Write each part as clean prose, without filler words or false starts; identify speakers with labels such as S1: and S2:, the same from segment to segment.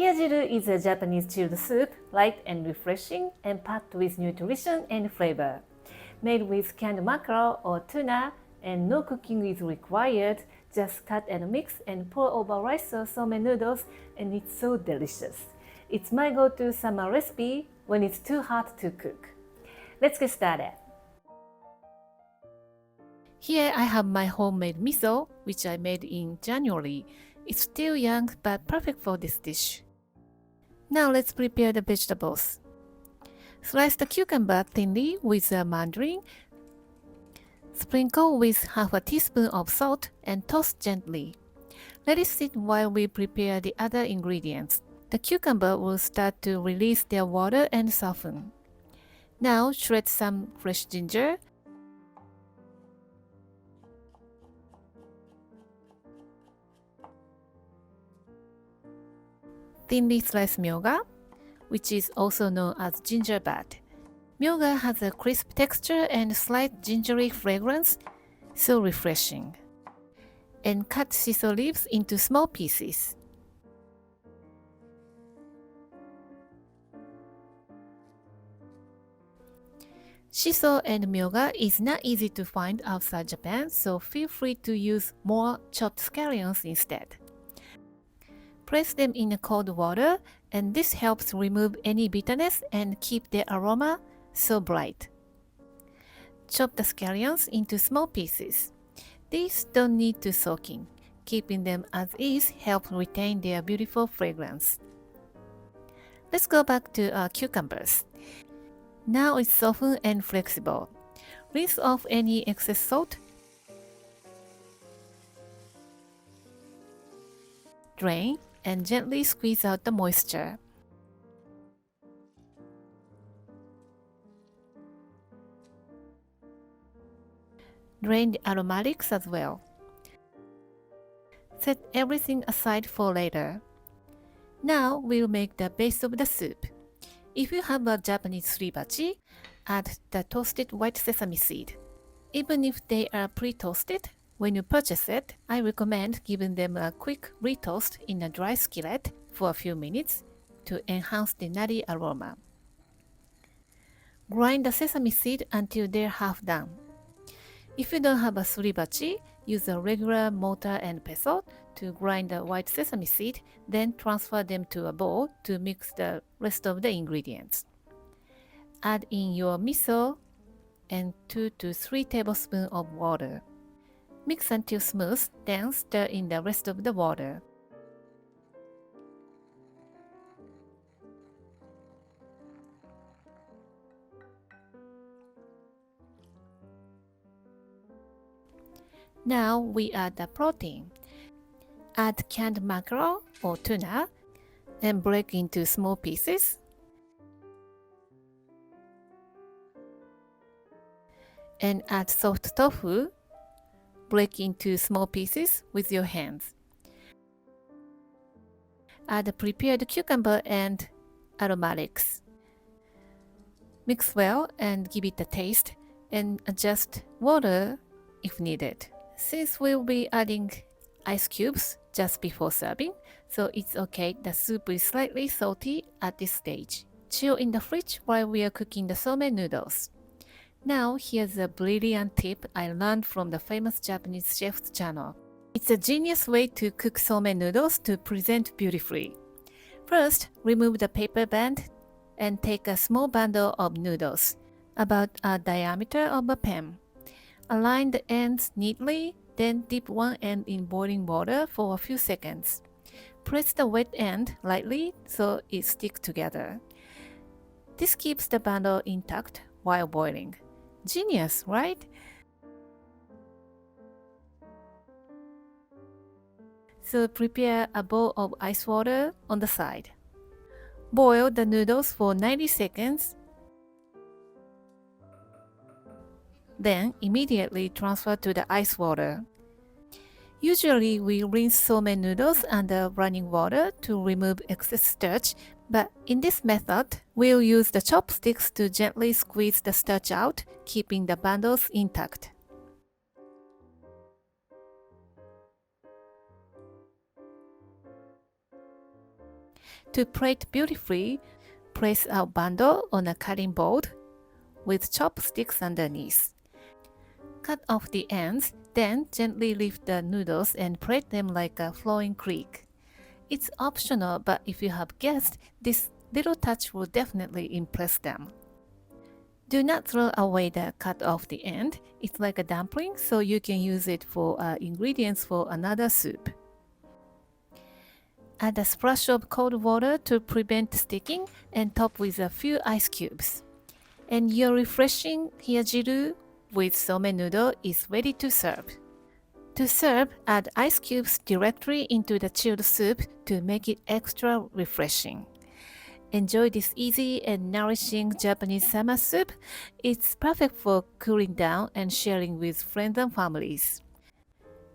S1: Hiyajiru is a Japanese chilled soup, light and refreshing and packed with nutrition and flavor. Made with canned mackerel or tuna and no cooking is required, just cut and mix and pour over rice or somen noodles and it's so delicious. It's my go-to summer recipe when it's too hot to cook. Let's get started. Here I have my homemade miso, which I made in January. It's still young but perfect for this dish. Now let's prepare the vegetables. Slice the cucumber thinly with a mandarin. Sprinkle with half a teaspoon of salt and toss gently. Let it sit while we prepare the other ingredients. The cucumber will start to release their water and soften. Now shred some fresh ginger. Thinly sliced myoga, which is also known as gingerbread. Myoga has a crisp texture and slight gingery fragrance, so refreshing. And cut shiso leaves into small pieces. Shiso and myoga is not easy to find outside Japan, so feel free to use more chopped scallions instead. Place them in cold water, and this helps remove any bitterness and keep the aroma so bright. Chop the scallions into small pieces. These don't need to soak in. Keeping them as is helps retain their beautiful fragrance. Let's go back to our cucumbers. Now it's softened and flexible. Rinse off any excess salt. Drain and gently squeeze out the moisture. Drain the aromatics as well. Set everything aside for later. Now we'll make the base of the soup. If you have a Japanese suribachi, add the toasted white sesame seed. Even if they are pre-toasted, when you purchase it, I recommend giving them a quick retoast in a dry skillet for a few minutes to enhance the nutty aroma. Grind the sesame seed until they're half done. If you don't have a suribachi, use a regular mortar and pestle to grind the white sesame seed, then transfer them to a bowl to mix the rest of the ingredients. Add in your miso and 2 to 3 tablespoons of water. Mix until smooth, then stir in the rest of the water. Now we add the protein. Add canned mackerel or tuna and break into small pieces. And add soft tofu. Break into small pieces with your hands. Add the prepared cucumber and aromatics. Mix well and give it a taste and adjust water if needed. Since we'll be adding ice cubes just before serving, so it's okay the soup is slightly salty at this stage. Chill in the fridge while we are cooking the somen noodles. Now here's a brilliant tip I learned from the famous Japanese chef's channel. It's a genius way to cook somen noodles to present beautifully. First, remove the paper band and take a small bundle of noodles, about a diameter of a pen. Align the ends neatly, then dip one end in boiling water for a few seconds. Press the wet end lightly so it sticks together. This keeps the bundle intact while boiling. Genius, right? So prepare a bowl of ice water on the side. Boil the noodles for 90 seconds. Then immediately transfer to the ice water. Usually we rinse somen noodles under running water to remove excess starch, but in this method, we'll use the chopsticks to gently squeeze the starch out, keeping the bundles intact. To plate beautifully, place a bundle on a cutting board with chopsticks underneath. Cut off the ends, then gently lift the noodles and plate them like a flowing creek. It's optional, but if you have guests, this little touch will definitely impress them. Do not throw away the cut off the end. It's like a dumpling, so you can use it for ingredients for another soup. Add a splash of cold water to prevent sticking and top with a few ice cubes. And your refreshing hiyajiru with somen noodle is ready to serve. To serve, add ice cubes directly into the chilled soup to make it extra refreshing. Enjoy this easy and nourishing Japanese summer soup. It's perfect for cooling down and sharing with friends and families.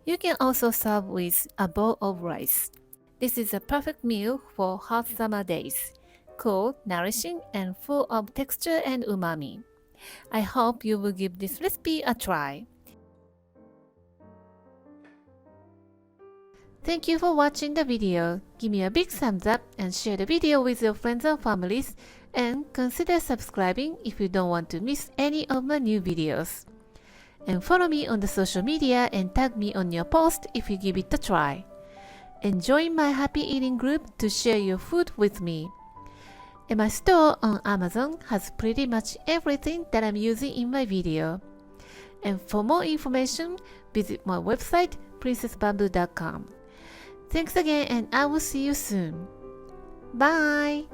S1: You can also serve with a bowl of rice. This is a perfect meal for hot summer days. Cool, nourishing, and full of texture and umami. I hope you will give this recipe a try. Thank you for watching the video. Give me a big thumbs up and share the video with your friends and families, and consider subscribing if you don't want to miss any of my new videos. And follow me on the social media and tag me on your post if you give it a try. And join my happy eating group to share your food with me. And my store on Amazon has pretty much everything that I'm using in my video. And for more information, visit my website princessbamboo.com. Thanks again, and I will see you soon. Bye!